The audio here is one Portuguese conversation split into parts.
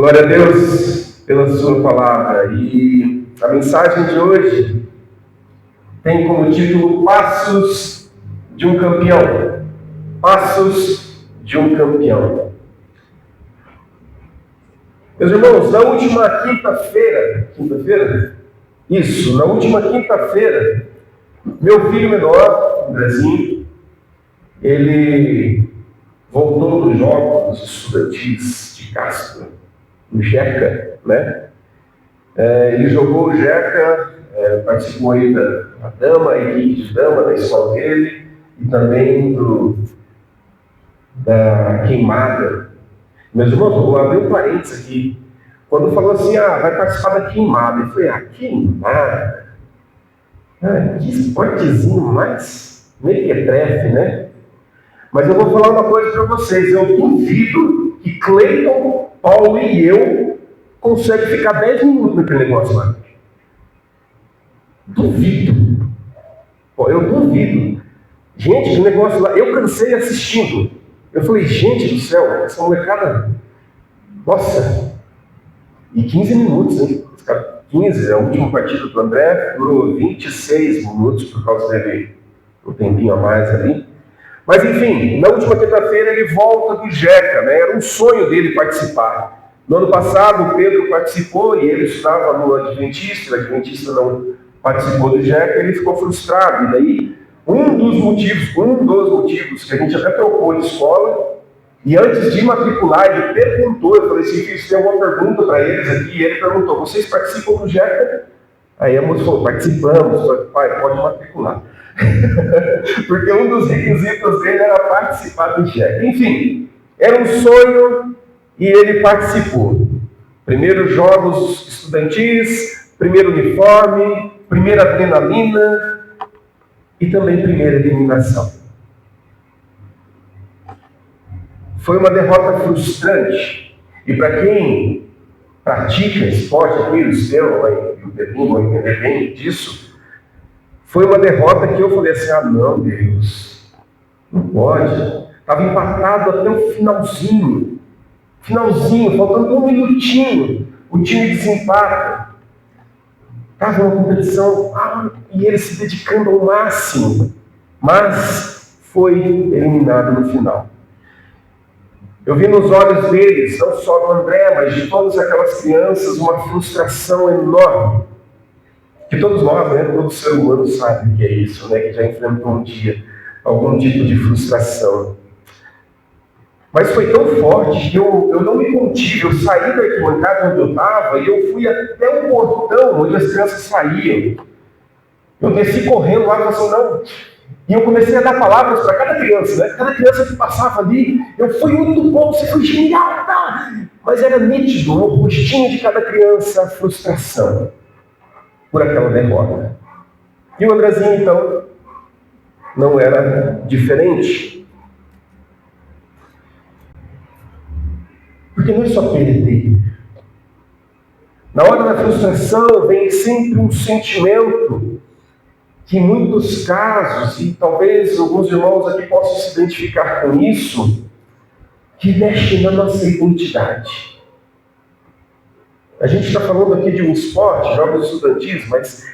Glória a Deus pela sua palavra. E a mensagem de hoje tem como título Passos de um Campeão. Passos de um Campeão. Meus irmãos, na última quinta-feira, na última quinta-feira, meu filho menor, o Andrezinho, ele voltou dos Jogos Estudantis de Castro, o Jeca, né? Ele jogou o Jeca, participou aí da dama, a equipe de dama da escola dele, e também da queimada. Meus irmãos, vou abrir um parênteses aqui. Quando falou assim, vai participar da queimada, eu falei, queimada? Que esportezinho mais mequetrefe, né? Mas eu vou falar uma coisa para vocês, eu duvido que Cleiton, Paulo e eu conseguem ficar 10 minutos naquele negócio lá. Duvido. Eu duvido. Gente, o negócio lá, eu cansei assistindo. Eu falei, gente do céu, essa molecada, nossa, e 15 minutos, hein? 15, é o último partido do André, durou 26 minutos por causa dele, um tempinho a mais ali. Mas enfim, na última quinta-feira ele volta do Jeca, né? Era um sonho dele participar. No ano passado o Pedro participou e ele estava no Adventista, o Adventista não participou do Jeca, ele ficou frustrado. E daí, um dos motivos que a gente até trocou de escola, e antes de matricular, ele perguntou, eu falei assim, filho, tem alguma pergunta para eles aqui? E ele perguntou, vocês participam do Jeca? Aí a moça falou, participamos, pai, pode matricular. Porque um dos requisitos dele era participar do Jeca. Enfim, era um sonho e ele participou. Primeiros Jogos Estudantis, primeiro uniforme, primeira adrenalina e também primeira eliminação. Foi uma derrota frustrante. E para quem pratica esporte, aqui o Estevão e o Pedrinho vão entender bem disso, foi uma derrota que eu falei assim, não, Deus, não pode. Estava empatado até o finalzinho, faltando um minutinho, o time desempata. Estava uma competição, e ele se dedicando ao máximo, mas foi eliminado no final. Eu vi nos olhos deles, não só do André, mas de todas aquelas crianças, uma frustração enorme. Que todos nós, né, todo ser humano sabe o que é isso, né, que já enfrentou um dia algum tipo de frustração. Mas foi tão forte que eu não me contive, eu saí da arquibancada onde eu estava e eu fui até o portão onde as crianças saíam. Eu desci correndo lá e falei assim, não. E eu comecei a dar palavras para cada criança, né? Cada criança que passava ali, eu fui muito bom, você foi genial, tá? Mas era nítido, no rostinho de cada criança, a frustração por aquela derrota. E o Andrezinho, então, não era diferente. Porque não é só perder. Na hora da frustração vem sempre um sentimento que em muitos casos, e talvez alguns irmãos aqui possam se identificar com isso, que mexe na nossa identidade. A gente está falando aqui de um esporte, jogos estudantis, mas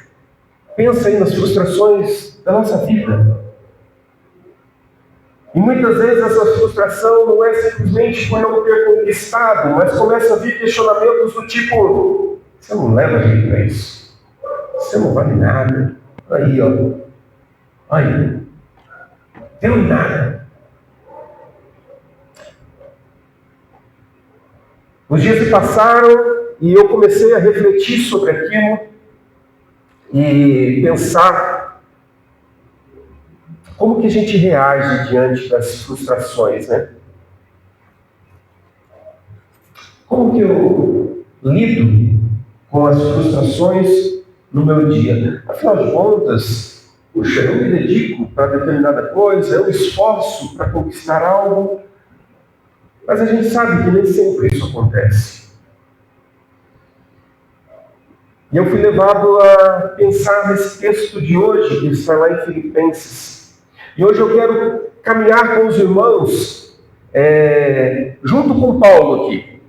pensa aí nas frustrações da nossa vida. E muitas vezes essa frustração não é simplesmente por não ter conquistado, mas começa a vir questionamentos do tipo, você não leva jeito para isso, você não vale nada. Aí, aí, deu em nada. Os dias se passaram e eu comecei a refletir sobre aquilo e pensar como que a gente reage diante das frustrações, né? Como que eu lido com as frustrações no meu dia? Afinal de contas, puxa, eu me dedico para determinada coisa, eu me esforço para conquistar algo, mas a gente sabe que nem sempre isso acontece. E eu fui levado a pensar nesse texto de hoje, que está lá em Filipenses. E hoje eu quero caminhar com os irmãos, junto com Paulo aqui.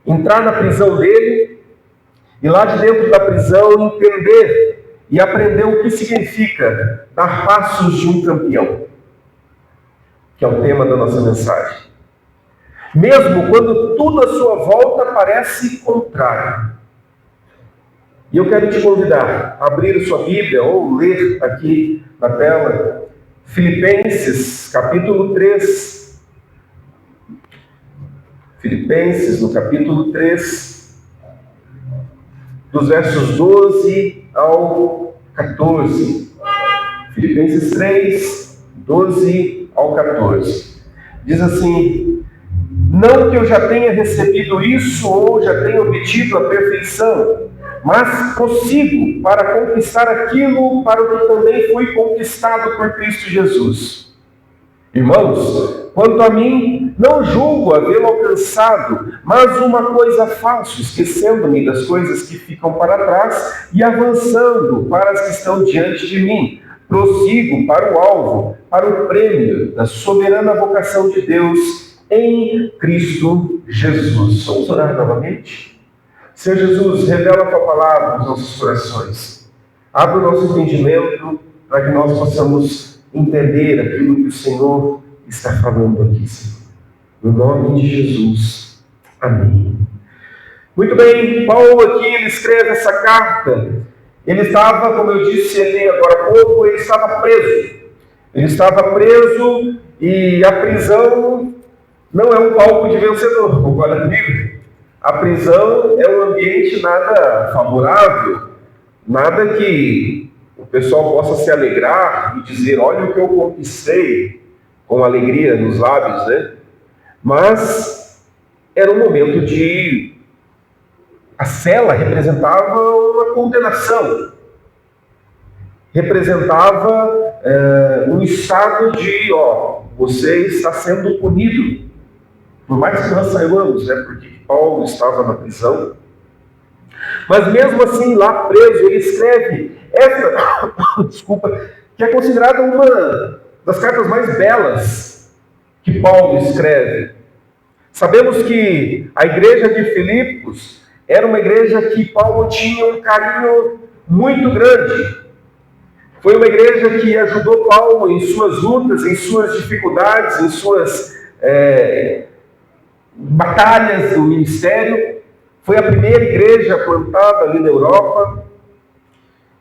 entrar na prisão dele e lá de dentro da prisão entender e aprender o que significa dar passos de um campeão, que é o tema da nossa mensagem. Mesmo quando tudo à sua volta parece contrário. E eu quero te convidar a abrir sua Bíblia ou ler aqui na tela Filipenses, capítulo 3. Filipenses, no capítulo 3, dos versos 12 ao 14. Filipenses 3, 12 ao 14. Diz assim: não que eu já tenha recebido isso ou já tenha obtido a perfeição, mas prossigo para conquistar aquilo para o que também fui conquistado por Cristo Jesus. Irmãos, quanto a mim, não julgo havê-lo alcançado, mas uma coisa faço, esquecendo-me das coisas que ficam para trás e avançando para as que estão diante de mim. Prossigo para o alvo, para o prêmio da soberana vocação de Deus em Cristo Jesus. Vamos orar novamente? Senhor Jesus, revela a Tua palavra nos nossos corações. Abre o nosso entendimento para que nós possamos entender aquilo que o Senhor está falando aqui, Senhor. No nome de Jesus. Amém. Muito bem, Paulo aqui ele escreve essa carta. Ele estava, como eu disse ali agora há pouco, ele estava preso. Ele estava preso e a prisão não é um palco de vencedor, concorda comigo? A prisão é um ambiente nada favorável, nada que o pessoal possa se alegrar e dizer, olha o que eu conquistei, com alegria nos lábios, né? Mas era um momento de... A cela representava uma condenação, representava um estado de, você está sendo punido. Por mais que nós saibamos, porque Paulo estava na prisão, mas mesmo assim, lá preso, ele escreve essa, que é considerada uma das cartas mais belas que Paulo escreve. Sabemos que a igreja de Filipos era uma igreja que Paulo tinha um carinho muito grande. Foi uma igreja que ajudou Paulo em suas lutas, em suas dificuldades, em suas batalhas do ministério. Foi a primeira igreja plantada ali na Europa.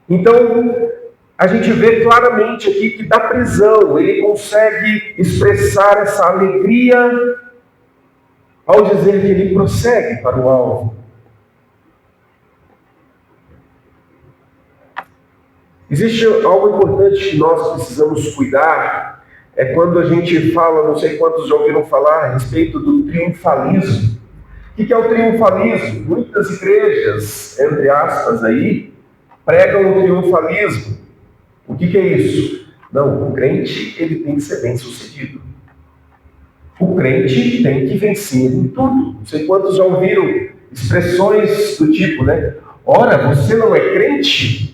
Então, a gente vê claramente aqui que da prisão ele consegue expressar essa alegria ao dizer que ele prossegue para o alvo. Existe algo importante que nós precisamos cuidar, é quando a gente fala, não sei quantos já ouviram falar a respeito do triunfalismo. O que é o triunfalismo? Muitas igrejas, entre aspas aí, pregam o triunfalismo. O que é isso? Não, o crente ele tem que ser bem sucedido. O crente tem que vencer em tudo. Não sei quantos já ouviram expressões do tipo, ora, você não é crente?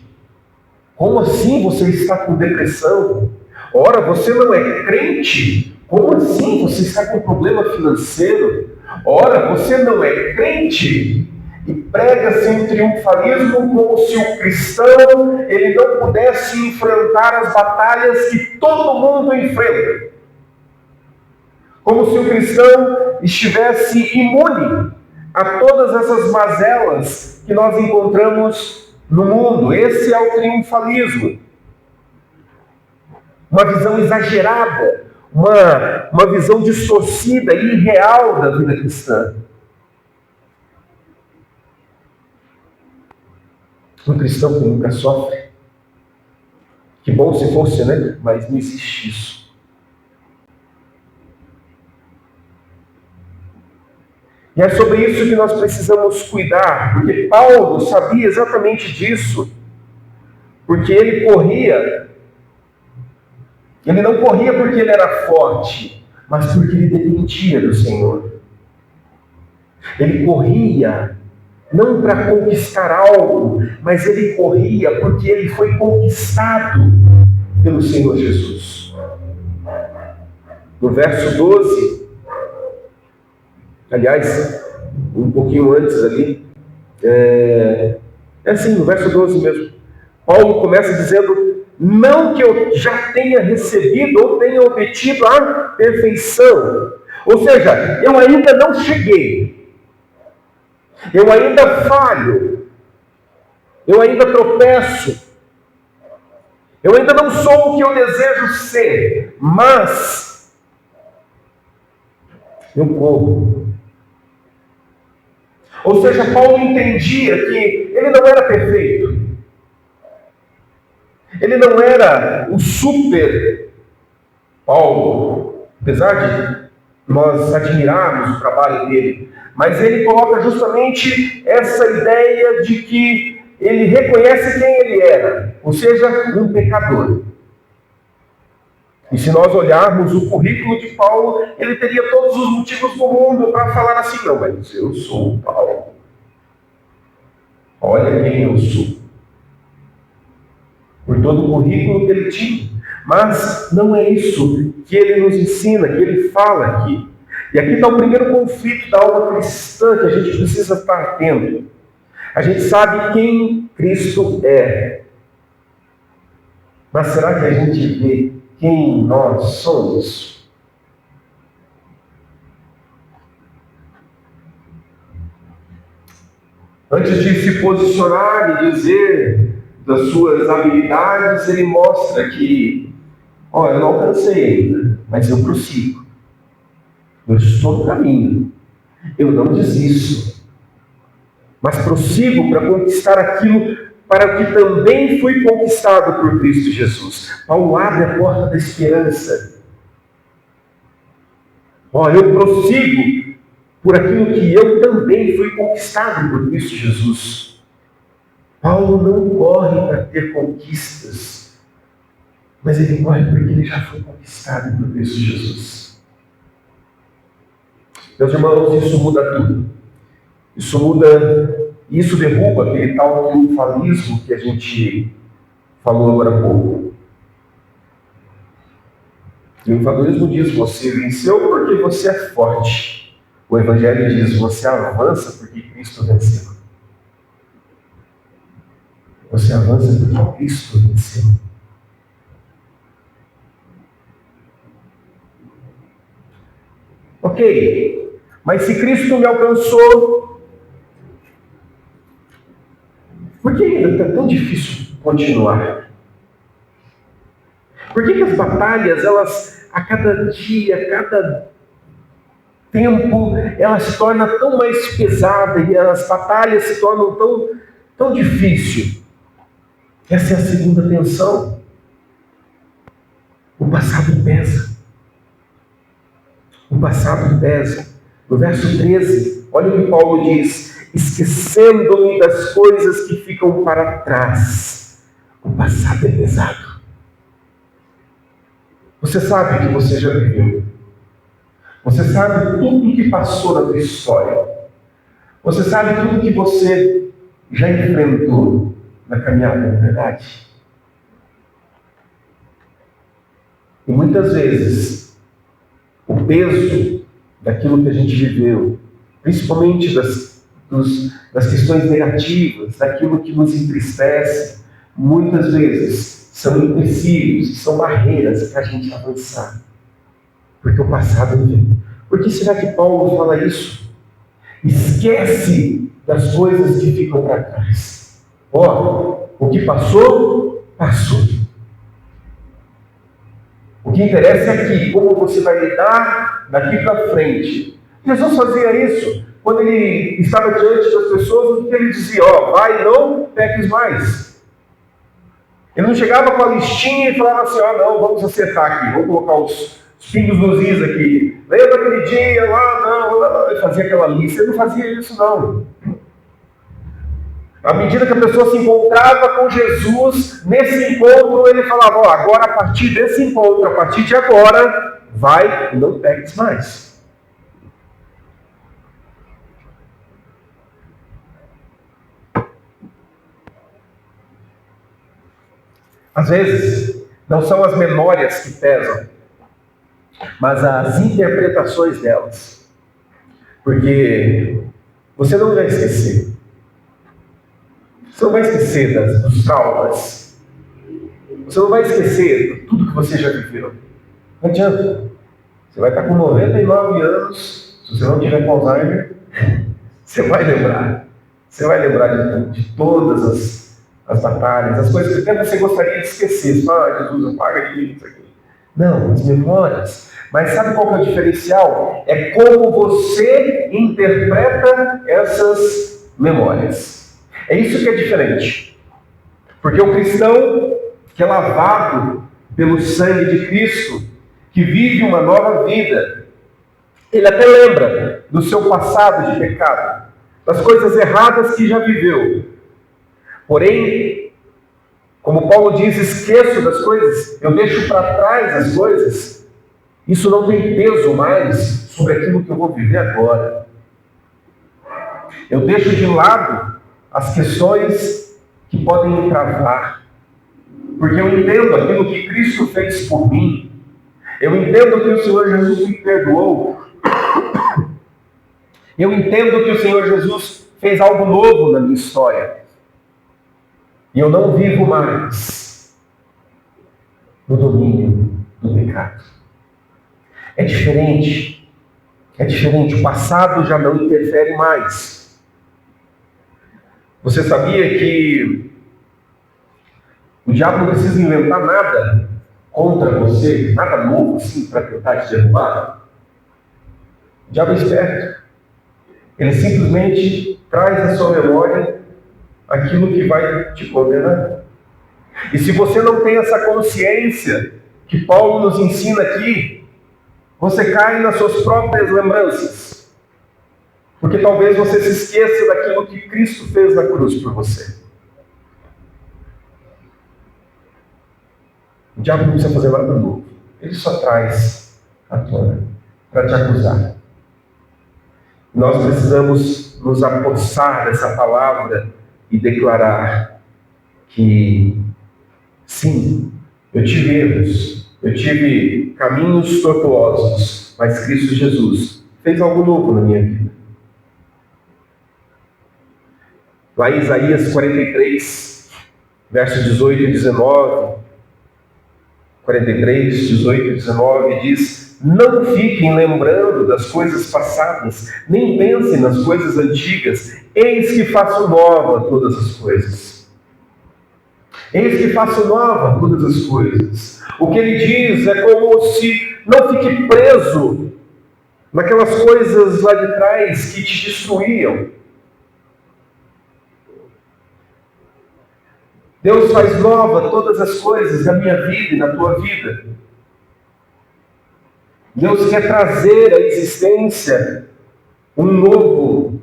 Como assim você está com depressão? Ora, você não é crente? Como assim você está com problema financeiro? Ora, você não é crente? E prega-se um triunfalismo como se o cristão ele não pudesse enfrentar as batalhas que todo mundo enfrenta. Como se o cristão estivesse imune a todas essas mazelas que nós encontramos no mundo. Esse é o triunfalismo. Uma visão exagerada, uma visão distorcida e irreal da vida cristã. Um cristão que nunca sofre. Que bom se fosse, Mas não existe isso. E é sobre isso que nós precisamos cuidar, porque Paulo sabia exatamente disso, porque ele corria. Ele não corria porque ele era forte, mas porque ele dependia do Senhor. Ele corria não para conquistar algo, mas ele corria porque ele foi conquistado pelo Senhor Jesus. No verso 12, aliás, um pouquinho antes ali. É assim, no verso 12 mesmo. Paulo começa dizendo: não que eu já tenha recebido ou tenha obtido a perfeição. Ou seja, eu ainda não cheguei. Eu ainda falho. Eu ainda tropeço. Eu ainda não sou o que eu desejo ser. Mas eu corro. Ou seja, Paulo entendia que ele não era perfeito. Ele não era o super Paulo, apesar de nós admirarmos o trabalho dele, mas ele coloca justamente essa ideia de que ele reconhece quem ele era, ou seja, um pecador. E se nós olharmos o currículo de Paulo, ele teria todos os motivos do mundo para falar assim: não, mas eu sou o Paulo. Olha quem eu sou. Por todo o currículo que ele tinha. Mas não é isso que ele nos ensina, que ele fala aqui. E aqui está o primeiro conflito da alma cristã que a gente precisa estar atento. A gente sabe quem Cristo é. Mas será que a gente vê quem nós somos? Antes de se posicionar e dizer das suas habilidades, ele mostra que, eu não alcancei ainda, mas eu prossigo. Eu estou no caminho. Eu não desisto. Mas prossigo para conquistar aquilo para o que também fui conquistado por Cristo Jesus. Paulo abre a porta da esperança. Eu prossigo por aquilo que eu também fui conquistado por Cristo Jesus. Paulo não corre para ter conquistas, mas ele corre porque ele já foi conquistado por Cristo Jesus. Meus irmãos, isso muda tudo. Isso derruba aquele tal triunfalismo que a gente falou agora há pouco. O triunfalismo diz: você venceu porque você é forte. O Evangelho diz: você avança porque Cristo venceu. Você avança porque Cristo venceu. Ok, mas se Cristo me alcançou, por que ainda é tão difícil continuar? Por que as batalhas, elas, a cada dia, a cada tempo, elas se tornam tão mais pesadas e as batalhas se tornam tão difíceis? Essa é a segunda tensão. O passado pesa. O passado pesa. No verso 13, olha o que Paulo diz: esquecendo-me das coisas que ficam para trás. O passado é pesado. Você sabe que você já viveu. Você sabe tudo que passou na tua história. Você sabe tudo que você já enfrentou na caminhada, não é verdade? E muitas vezes, o peso daquilo que a gente viveu, principalmente das questões negativas, daquilo que nos entristece, muitas vezes são empecilhos, são barreiras para a gente avançar. Porque o passado vem. Por que será que Paulo fala isso? Esquece das coisas que ficam para trás. O que passou, passou. O que interessa é aqui, como você vai lidar daqui para frente. Jesus fazia isso. Quando ele estava diante das pessoas, o que ele dizia? Vai, não peques mais. Ele não chegava com a listinha e falava assim: não, vamos acertar aqui, vamos colocar os pingos nos is aqui. Lembra aquele dia lá? Não. Ele fazia aquela lista. Ele não fazia isso, não. À medida que a pessoa se encontrava com Jesus, nesse encontro ele falava: agora a partir desse encontro, a partir de agora, vai e não peques mais. Às vezes, não são as memórias que pesam, mas as interpretações delas. Porque Você não vai esquecer. Você não vai esquecer dos traumas. Você não vai esquecer de tudo que você já viveu. Não adianta. Você vai estar com 99 anos, se você não tiver com Alzheimer, você vai lembrar. Você vai lembrar de todas as batalhas, as coisas que até você gostaria de esquecer. Você fala, Jesus, apaga de mim isso aqui. Não, as memórias. Mas sabe qual que é o diferencial? É como você interpreta essas memórias. É isso que é diferente. Porque o cristão que é lavado pelo sangue de Cristo, que vive uma nova vida, ele até lembra do seu passado de pecado, das coisas erradas que já viveu. Porém, como Paulo diz, esqueço das coisas, eu deixo para trás as coisas, isso não tem peso mais sobre aquilo que eu vou viver agora. Eu deixo de lado as questões que podem me travar, porque eu entendo aquilo que Cristo fez por mim. Eu entendo que o Senhor Jesus me perdoou. Eu entendo que o Senhor Jesus fez algo novo na minha história. E eu não vivo mais no domínio do pecado. É diferente. É diferente. O passado já não interfere mais. Você sabia que o diabo não precisa inventar nada contra você, nada novo assim para tentar te derrubar? O diabo é esperto. Ele simplesmente traz à sua memória aquilo que vai te condenar. E se você não tem essa consciência que Paulo nos ensina aqui, você cai nas suas próprias lembranças. Porque talvez você se esqueça daquilo que Cristo fez na cruz por você. O diabo não precisa fazer nada novo. Ele só traz à tona para te acusar. Nós precisamos nos apossar dessa palavra e declarar que, sim, eu tive erros, eu tive caminhos tortuosos, mas Cristo Jesus fez algo novo na minha vida. Lá em Isaías 43, versos 18 e 19, 43, 18 e 19, diz: não fiquem lembrando das coisas passadas, nem pensem nas coisas antigas. Eis que faço nova todas as coisas. Eis que faço nova todas as coisas. O que ele diz é como se não fique preso naquelas coisas lá de trás que te destruíam. Deus faz nova todas as coisas na minha vida e na tua vida. Deus quer trazer à existência um novo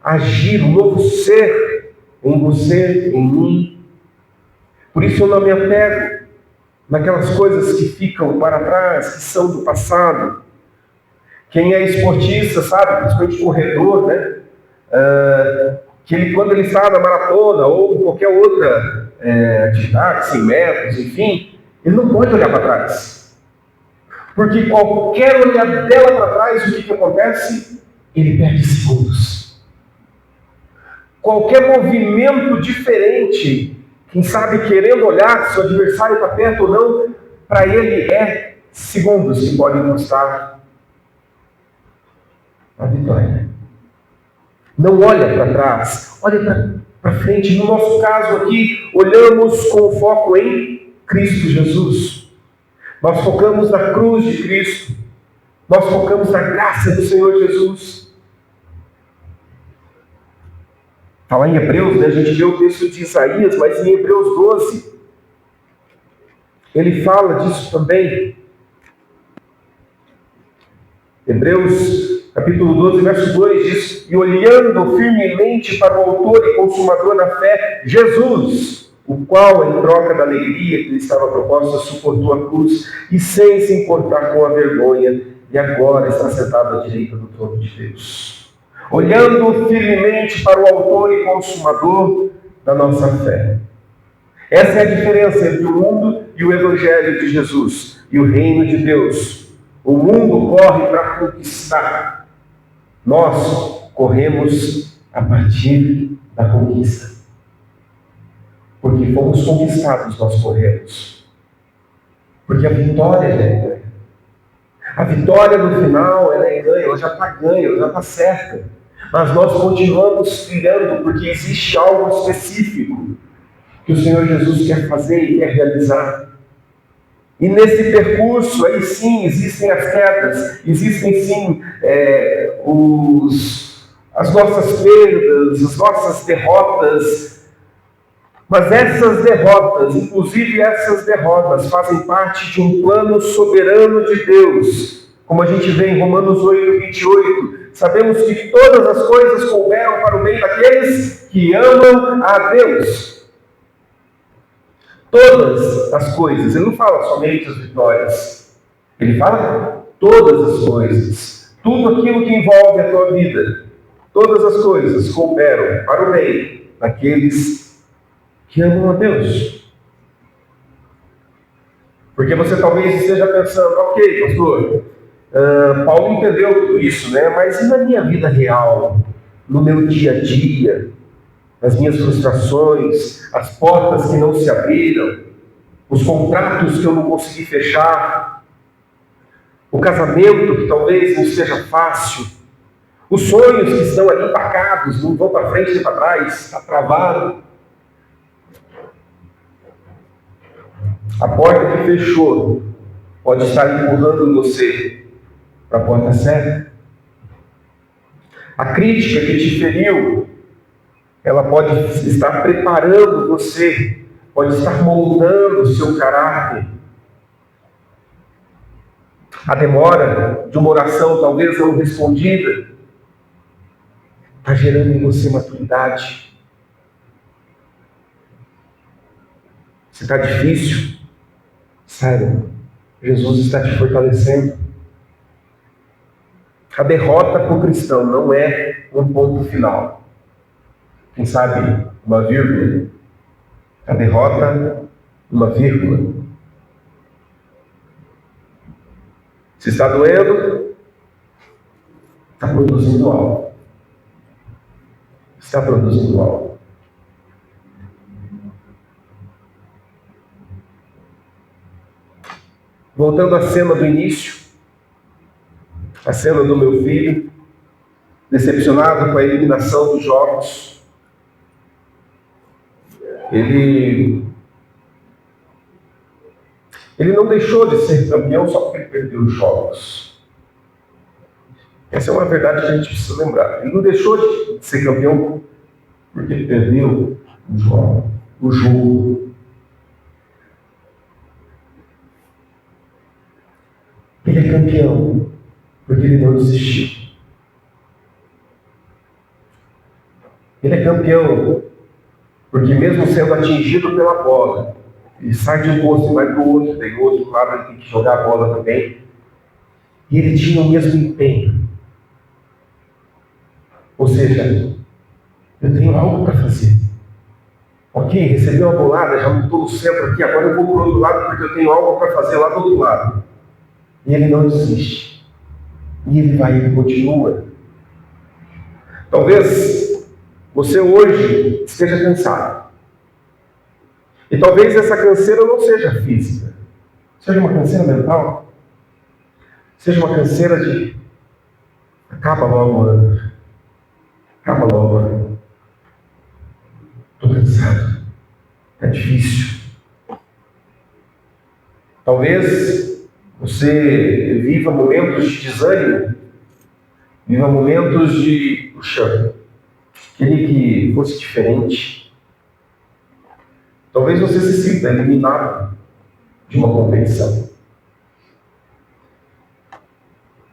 agir, um novo ser em você, em mim. Por isso eu não me apego naquelas coisas que ficam para trás, que são do passado. Quem é esportista sabe, principalmente corredor, né? Que ele, quando ele está na maratona ou em qualquer outra atividade, 100 metros, enfim, ele não pode olhar para trás. Porque qualquer olhadela para trás, o que acontece? Ele perde segundos. Qualquer movimento diferente, quem sabe querendo olhar se o adversário está perto ou não, para ele é segundos que podem custar a vitória. Não olha para trás, olha para frente. No nosso caso aqui, olhamos com foco em Cristo Jesus. Nós focamos na cruz de Cristo. Nós focamos na graça do Senhor Jesus. Está lá em Hebreus, né? A gente lê o texto de Isaías, mas em Hebreus 12, ele fala disso também. Hebreus capítulo 12, verso 2 diz: e olhando firmemente para o autor e consumador da fé, Jesus, o qual, em troca da alegria que lhe estava proposta, suportou a cruz e sem se importar com a vergonha, e agora está sentado à direita do trono de Deus. Olhando firmemente para o autor e consumador da nossa fé. Essa é a diferença entre o mundo e o Evangelho de Jesus e o reino de Deus. O mundo corre para conquistar. Nós corremos a partir da conquista. Porque fomos conquistados, nós corremos. Porque a vitória é ganha. A vitória no final ela é ganha, ela já está ganha, ela já está certa. Mas nós continuamos trilhando porque existe algo específico que o Senhor Jesus quer fazer e quer realizar. E nesse percurso, aí sim, existem as quedas, existem sim as nossas perdas, as nossas derrotas. Mas essas derrotas, inclusive essas derrotas, fazem parte de um plano soberano de Deus. Como a gente vê em Romanos 8, 28, sabemos que todas as coisas couberam para o bem daqueles que amam a Deus. Todas as coisas, ele não fala somente as vitórias, ele fala todas as coisas, tudo aquilo que envolve a tua vida, todas as coisas cooperam para o bem daqueles que amam a Deus. Porque você talvez esteja pensando, ok, pastor, Paulo entendeu tudo isso, né? Mas e na minha vida real, no meu dia a dia, as minhas frustrações, as portas que não se abriram, os contratos que eu não consegui fechar, o casamento que talvez não esteja fácil, os sonhos que estão ali empacados, não vão para frente nem para trás, está travado. A porta que fechou pode estar empurrando você para a porta certa. A crítica que te feriu, ela pode estar preparando você, pode estar moldando o seu caráter. A demora de uma oração, talvez não respondida, está gerando em você maturidade. Se está difícil, saiba, Jesus está te fortalecendo. A derrota para o cristão não é um ponto final. Quem sabe uma vírgula? A derrota, uma vírgula. Se está doendo, está produzindo algo. Está produzindo algo. Voltando à cena do início, a cena do meu filho, decepcionado com a eliminação dos jogos, ele não deixou de ser campeão só porque ele perdeu os jogos. Essa é uma verdade que a gente precisa lembrar. Ele não deixou de ser campeão porque ele perdeu o jogo. Ele é campeão porque ele não desistiu. Ele é campeão porque mesmo sendo atingido pela bola, ele sai de um posto e vai para o outro, daí o outro lado ele tem que jogar a bola também. E ele tinha o mesmo empenho. Ou seja, eu tenho algo para fazer. Ok, recebi uma bolada, já não estou no centro aqui, agora eu vou para o outro lado porque eu tenho algo para fazer lá do outro lado. E ele não desiste. E ele vai, ele continua. Talvez você hoje esteja cansado. E talvez essa canseira não seja física. Seja uma canseira mental. Seja uma canseira de... Acaba logo, mano. Acaba logo, mano. Estou cansado. É difícil. Talvez você viva momentos de desânimo. Viva momentos de... Puxa, queria que fosse diferente. Talvez você se sinta eliminado de uma competição.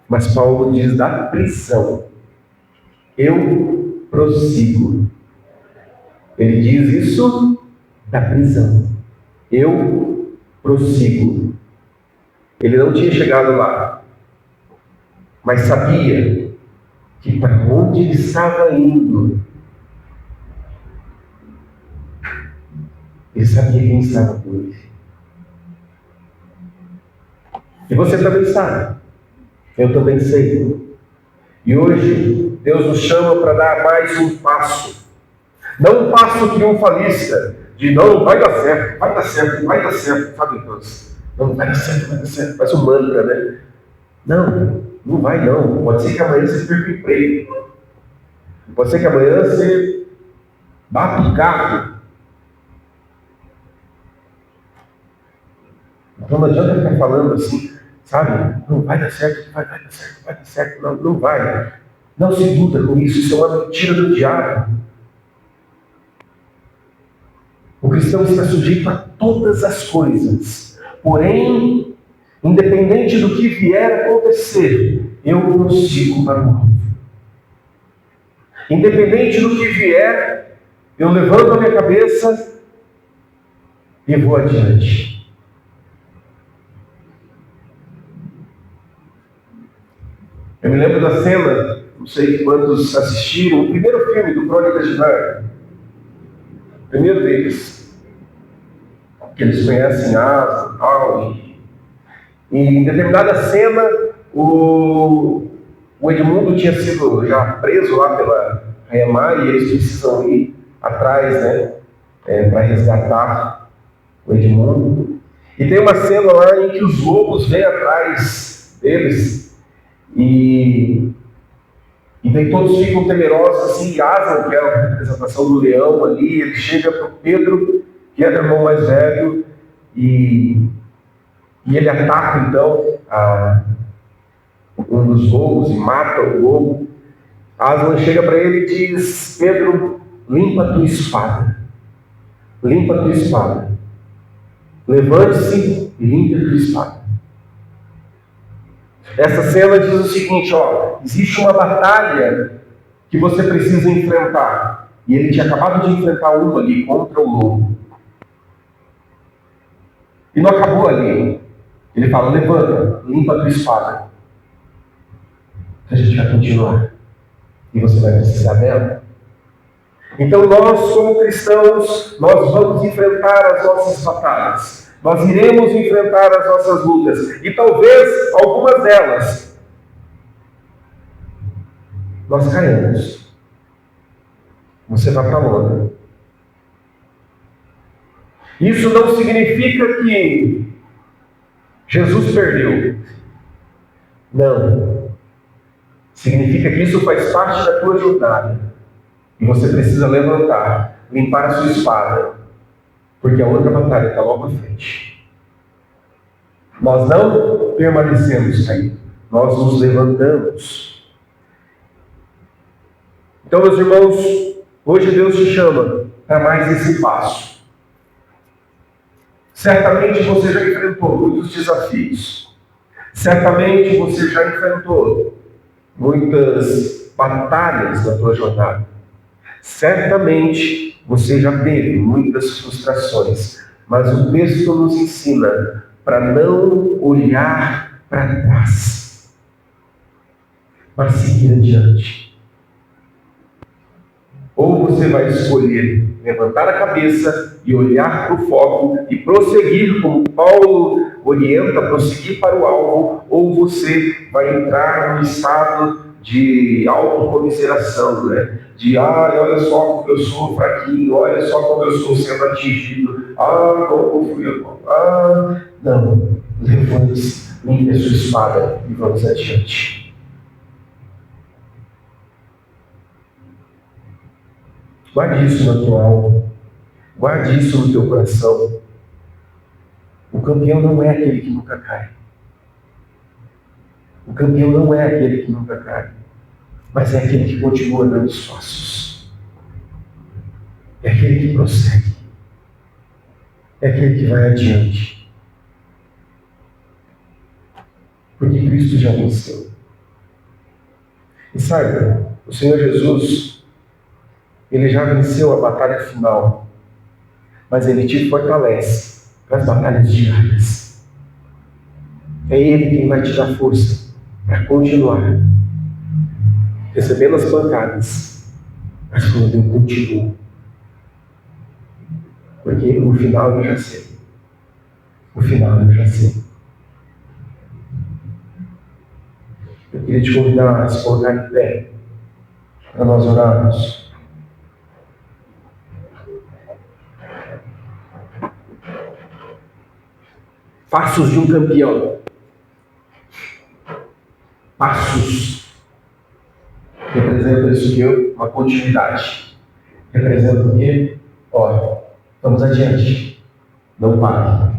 Mas Paulo diz da prisão. Eu prossigo. Ele diz isso da prisão. Eu prossigo. Ele não tinha chegado lá, mas sabia que para onde ele estava indo, ele sabia quem estava com ele. E você também sabe. Eu também sei. E hoje, Deus nos chama para dar mais um passo. Não um passo triunfalista, de não, vai dar certo, vai dar certo, vai dar certo, sabe, Deus? Não, vai dar certo, vai dar certo. Faz um mantra, né? Não, não vai não. Pode ser que amanhã você perca o emprego. Pode ser que amanhã você bata o carro. Então não adianta ficar falando assim, sabe? Não vai dar certo, vai dar certo, vai dar certo. Não, não vai. Não se iluda com isso, isso é uma mentira do diabo. O cristão está sujeito a todas as coisas. Porém, independente do que vier a acontecer, eu prossigo para o alvo. Independente do que vier, eu levanto a minha cabeça e vou adiante. Eu me lembro da cena, não sei quantos assistiram, o primeiro filme do Crônicas de Nárnia. O primeiro deles. Que eles conhecem Asa, tal. E em determinada cena, o Edmundo tinha sido já preso lá pela Rainha Má e eles precisam ir atrás, né, para resgatar o Edmundo. E tem uma cena lá em que os lobos vêm atrás deles e daí todos ficam temerosos, assim, Asa, que é a representação do leão ali, ele chega para o Pedro, que era o irmão mais velho, e ele ataca então um dos lobos e mata o lobo. Aslan chega para ele e diz: Pedro, limpa a tua espada. Limpa a tua espada. Levante-se e limpe a tua espada. Essa cena diz o seguinte: existe uma batalha que você precisa enfrentar. E ele tinha acabado de enfrentar uma ali contra o lobo. E não acabou ali. Ele fala: levanta, limpa a tua espada. A gente vai continuar. E você vai precisar dela. Então nós, como cristãos, nós vamos enfrentar as nossas batalhas. Nós iremos enfrentar as nossas lutas. E talvez algumas delas nós caímos. Você vai para a lona. Isso não significa que Jesus perdeu. Não. Significa que isso faz parte da tua jornada. E você precisa levantar, limpar a sua espada, porque a outra batalha está logo à frente. Nós não permanecemos caídos, nós nos levantamos. Então, meus irmãos, hoje Deus te chama para mais esse passo. Certamente você já enfrentou muitos desafios. Certamente você já enfrentou muitas batalhas na tua jornada. Certamente você já teve muitas frustrações. Mas o texto nos ensina para não olhar para trás, para seguir adiante. Ou você vai escolher levantar a cabeça e olhar para o foco e prosseguir, como Paulo orienta, prosseguir para o alvo, ou você vai entrar no estado de autocomiseração, né? De, olha só como eu sou fraquinho, olha só como eu estou sendo atingido, como fui eu. Não, levante-se, limpe a sua espada e vamos adiante. Guarde isso na tua alma. Guarde isso no teu coração. O campeão não é aquele que nunca cai. O campeão não é aquele que nunca cai. Mas é aquele que continua dando os passos. É aquele que prossegue. É aquele que vai adiante. Porque Cristo já venceu. E saiba, o Senhor Jesus, Ele já venceu a batalha final, mas Ele te fortalece para as batalhas diárias. É Ele quem vai te dar força para continuar recebendo as pancadas, mas quando eu continuo, porque o final eu já sei. O final eu já sei. Eu queria te convidar a se colocar em pé. para nós orarmos. Passos de um campeão. Passos. Representa isso aqui, uma continuidade. Representa o quê? Ó, vamos adiante. Não pare.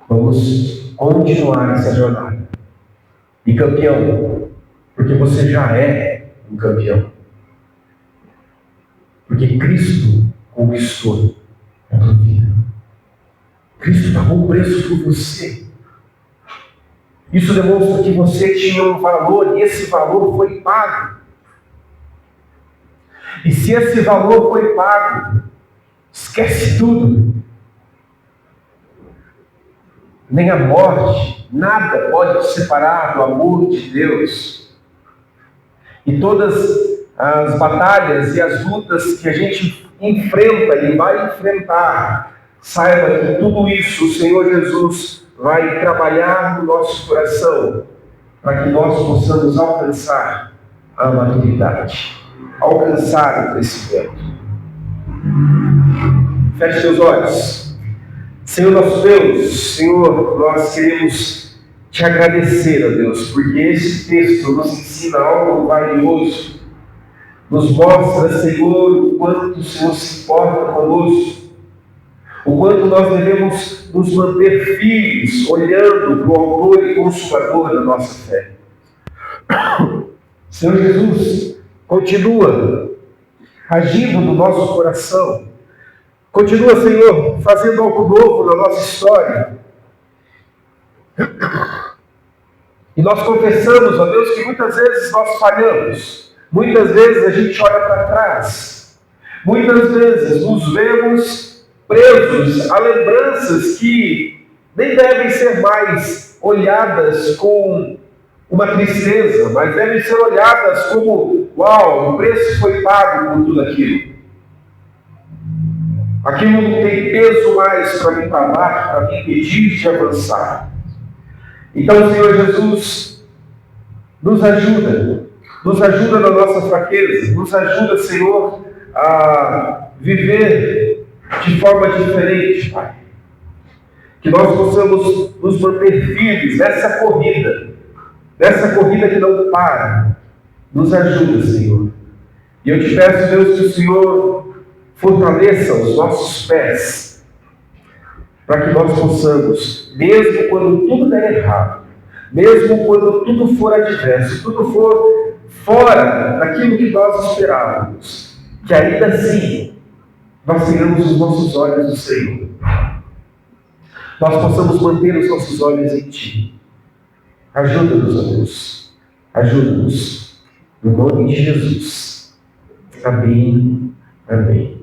Vamos continuar essa jornada. E campeão, porque você já é um campeão. Porque Cristo conquistou a tua vida. Cristo pagou o preço por você. Isso demonstra que você tinha um valor e esse valor foi pago. E se esse valor foi pago, esquece tudo. Nem a morte, nada pode te separar do amor de Deus. E todas as batalhas e as lutas que a gente enfrenta e vai enfrentar, saiba que tudo isso o Senhor Jesus vai trabalhar no nosso coração para que nós possamos alcançar a maturidade, alcançar o crescimento. Feche seus olhos. Senhor nosso Deus, Senhor, nós queremos te agradecer, ó Deus, porque esse texto nos ensina algo valioso, nos mostra, Senhor, o quanto o Senhor se importa conosco, o quanto nós devemos nos manter firmes, olhando para o autor e consumador da nossa fé. Senhor Jesus, continua agindo no nosso coração. Continua, Senhor, fazendo algo novo na nossa história. E nós confessamos, ó Deus, que muitas vezes nós falhamos. Muitas vezes a gente olha para trás. Muitas vezes nos vemos presos a lembranças que nem devem ser mais olhadas com uma tristeza, mas devem ser olhadas como, uau, o preço foi pago por tudo aquilo. Aquilo não tem peso mais para me travar, para me impedir de avançar. Então, Senhor Jesus, nos ajuda na nossa fraqueza, nos ajuda, Senhor, a viver de forma diferente, Pai. Que nós possamos nos manter firmes nessa corrida que não para. Nos ajuda, Senhor. E eu te peço, Deus, que o Senhor fortaleça os nossos pés, para que nós possamos, mesmo quando tudo der errado, mesmo quando tudo for adverso, tudo for fora daquilo que nós esperávamos, que ainda assim nós tenhamos os nossos olhos no Senhor. Nós possamos manter os nossos olhos em Ti. Ajuda-nos, ó Deus. Ajuda-nos. No nome de Jesus. Amém. Amém.